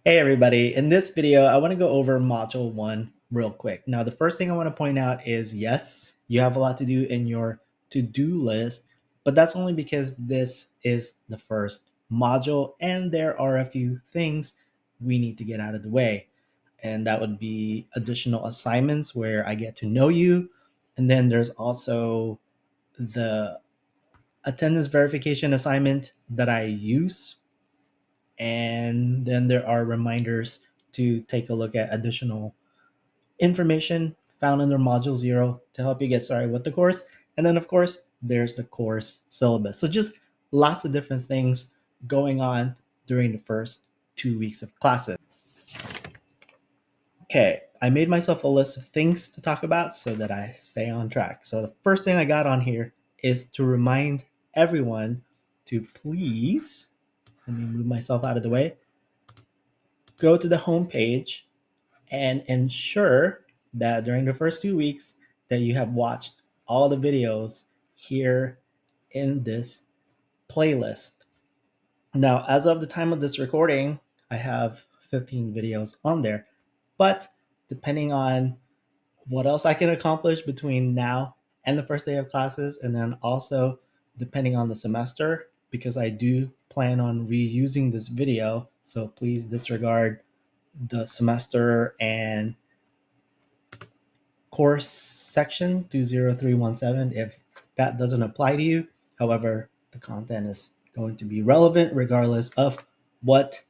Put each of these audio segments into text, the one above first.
Hey everybody, in this video, I want to go over Module 1 real quick. Now, the first thing I want to point out is yes, you have a lot to do in your to-do list, but that's only because this is the first module and there are a few things we need to get out of the way. And that would be additional assignments where I get to know you. And then there's also the attendance verification assignment that I use, and then there are reminders to take a look at additional information found under Module 0 to help you get started with the course. And then, of course, there's the course syllabus. So just lots of different things going on during the first 2 weeks of classes. Okay, I made myself a list of things to talk about so that I stay on track. So the first thing I got on here is to remind everyone to please, let me move myself out of the way, go to the home page and ensure that during the first 2 weeks that you have watched all the videos here in this playlist. Now, as of the time of this recording, I have 15 videos on there, but depending on what else I can accomplish between now and the first day of classes, and then also depending on the semester, because I do plan on reusing this video, so please disregard the semester and course section 20317 if that doesn't apply to you. However, the content is going to be relevant regardless of what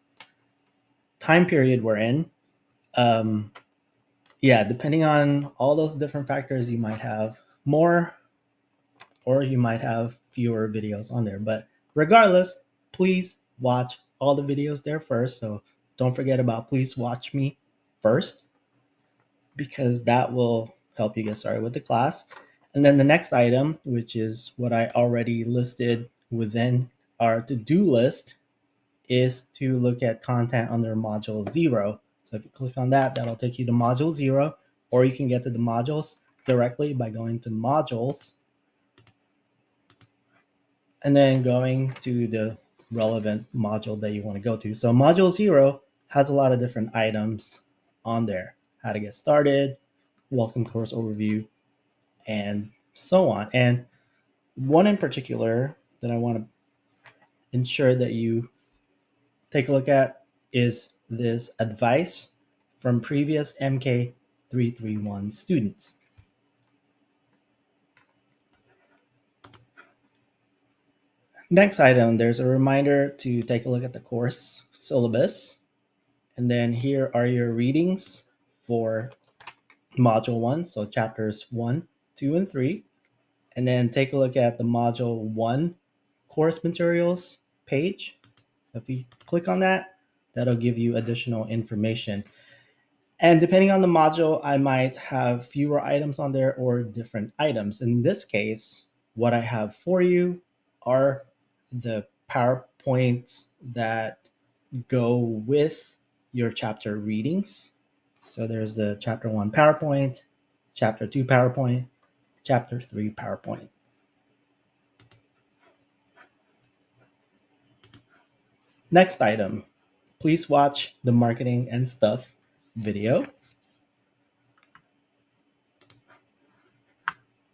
time period we're in. Yeah, depending on all those different factors, you might have more or you might have fewer videos on there. But regardless, please watch all the videos there first. So don't forget about please watch me first, because that will help you get started with the class. And then the next item, which is what I already listed within our to-do list, is to look at content under Module 0. So if you click on that, that'll take you to Module 0, or you can get to the modules directly by going to Modules and then going to the relevant module that you want to go to. So Module 0 has a lot of different items on there. How to get started, welcome course overview, and so on. And one in particular that I want to ensure that you take a look at is this advice from previous MK 331 students. Next item, there's a reminder to take a look at the course syllabus. And then here are your readings for Module 1, so chapters 1, 2, and 3. And then take a look at the Module 1 course materials page. So if you click on that, that'll give you additional information. And depending on the module, I might have fewer items on there or different items. In this case, what I have for you are the PowerPoints that go with your chapter readings. So there's the chapter 1 PowerPoint, chapter 2 PowerPoint, chapter 3 PowerPoint. Next item, please watch the marketing and stuff video.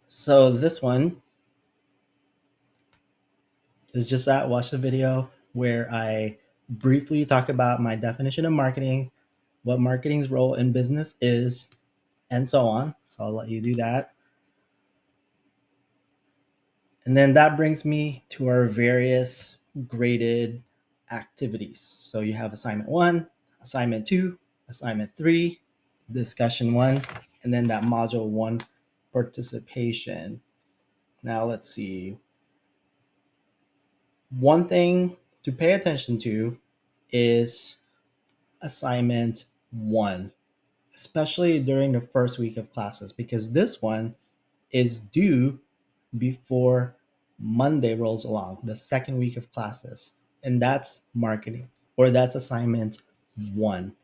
So this one is just that, watch the video where I briefly talk about my definition of marketing, what marketing's role in business is, and so on. So I'll let you do that. And then that brings me to our various graded activities. So you have assignment 1, assignment 2, assignment 3, discussion 1, and then that module 1 participation. Now let's see. One thing to pay attention to is assignment 1, especially during the first week of classes, because this one is due before Monday rolls along, the second week of classes. And that's marketing, or that's assignment 1.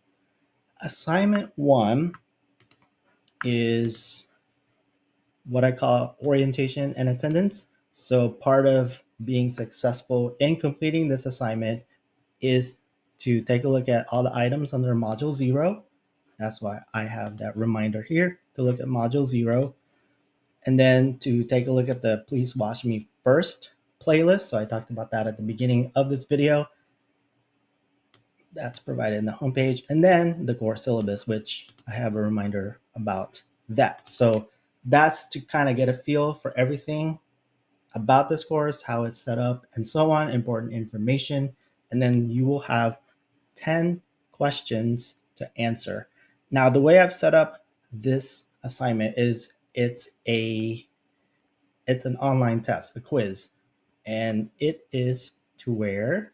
Assignment 1 is what I call orientation and attendance. So part of being successful in completing this assignment is to take a look at all the items under Module 0. That's why I have that reminder here to look at Module 0. And then to take a look at the Please Watch Me First playlist. So I talked about that at the beginning of this video. That's provided in the homepage. And then the core syllabus, which I have a reminder about that. So that's to kind of get a feel for everything about this course, how it's set up, and so on, important information. And then you will have 10 questions to answer. Now, the way I've set up this assignment is it's an online test, a quiz, and it is to where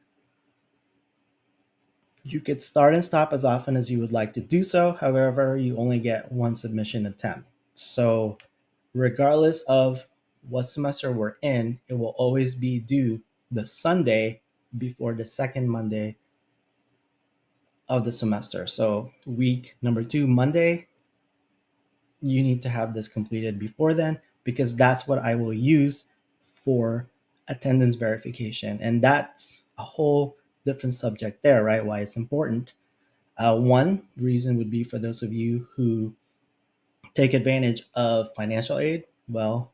you could start and stop as often as you would like to do so. However, you only get one submission attempt. So regardless of what semester we're in, it will always be due the Sunday before the second Monday of the semester. So week number 2, Monday, you need to have this completed before then, because that's what I will use for attendance verification. And that's a whole different subject there, right? Why it's important. One reason would be for those of you who take advantage of financial aid. Well,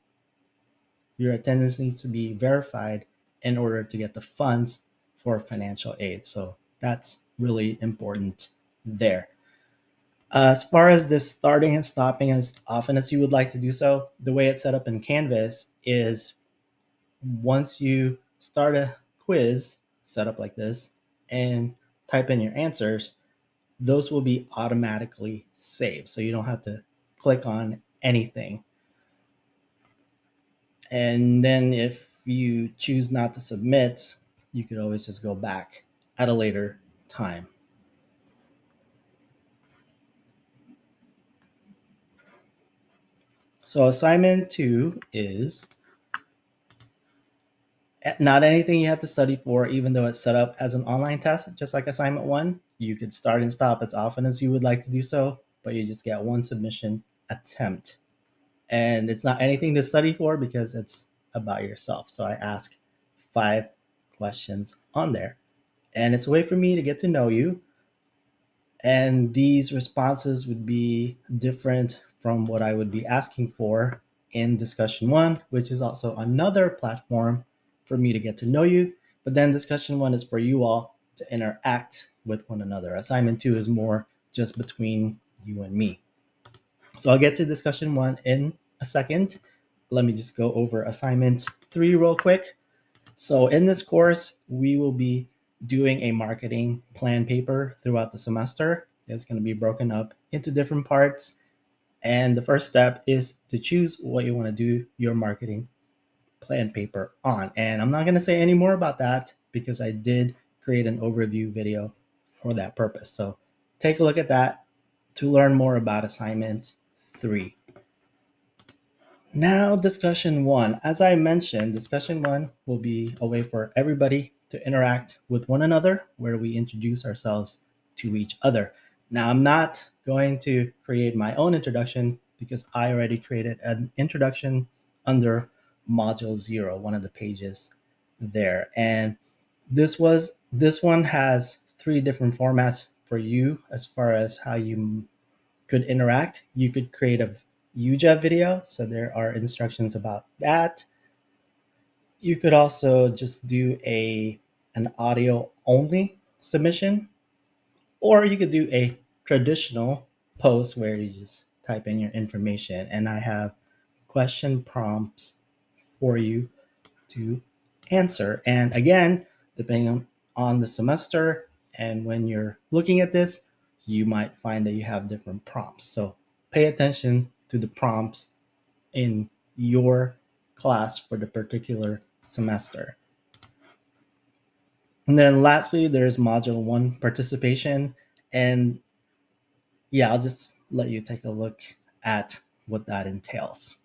your attendance needs to be verified in order to get the funds for financial aid. So that's really important there. As far as this starting and stopping as often as you would like to do so, the way it's set up in Canvas is once you start a quiz set up like this and type in your answers, those will be automatically saved. So you don't have to click on anything. And then if you choose not to submit, you could always just go back at a later time. So assignment 2 is not anything you have to study for, even though it's set up as an online test, just like assignment 1. You could start and stop as often as you would like to do so, but you just get one submission attempt. And it's not anything to study for because it's about yourself. So I ask 5 questions on there. And it's a way for me to get to know you. And these responses would be different from what I would be asking for in discussion 1, which is also another platform for me to get to know you. But then discussion 1 is for you all to interact with one another. Assignment 2 is more just between you and me. So I'll get to discussion 1 in a second. Let me just go over assignment 3 real quick. So in this course, we will be doing a marketing plan paper throughout the semester. It's going to be broken up into different parts. And the first step is to choose what you want to do your marketing plan paper on. And I'm not going to say any more about that because I did create an overview video for that purpose. So take a look at that to learn more about assignment 3. Now, discussion 1. As I mentioned, discussion 1 will be a way for everybody to interact with one another, where we introduce ourselves to each other. Now, I'm not going to create my own introduction because I already created an introduction under Module 0, one of the pages there. And this one has 3 different formats for you as far as how you could interact. You could create a UJEV video, so there are instructions about that. You could also just do an audio only submission, or you could do a traditional post where you just type in your information, and I have question prompts for you to answer. And again, depending on the semester and when you're looking at this, you might find that you have different prompts. So pay attention to the prompts in your class for the particular semester. And then lastly, there's module 1 participation. And yeah, I'll just let you take a look at what that entails.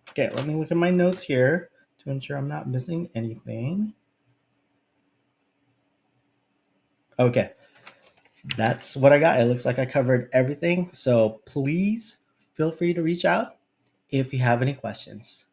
Okay, let me look at my notes here to ensure I'm not missing anything. Okay, that's what I got. It looks like I covered everything. So please feel free to reach out if you have any questions.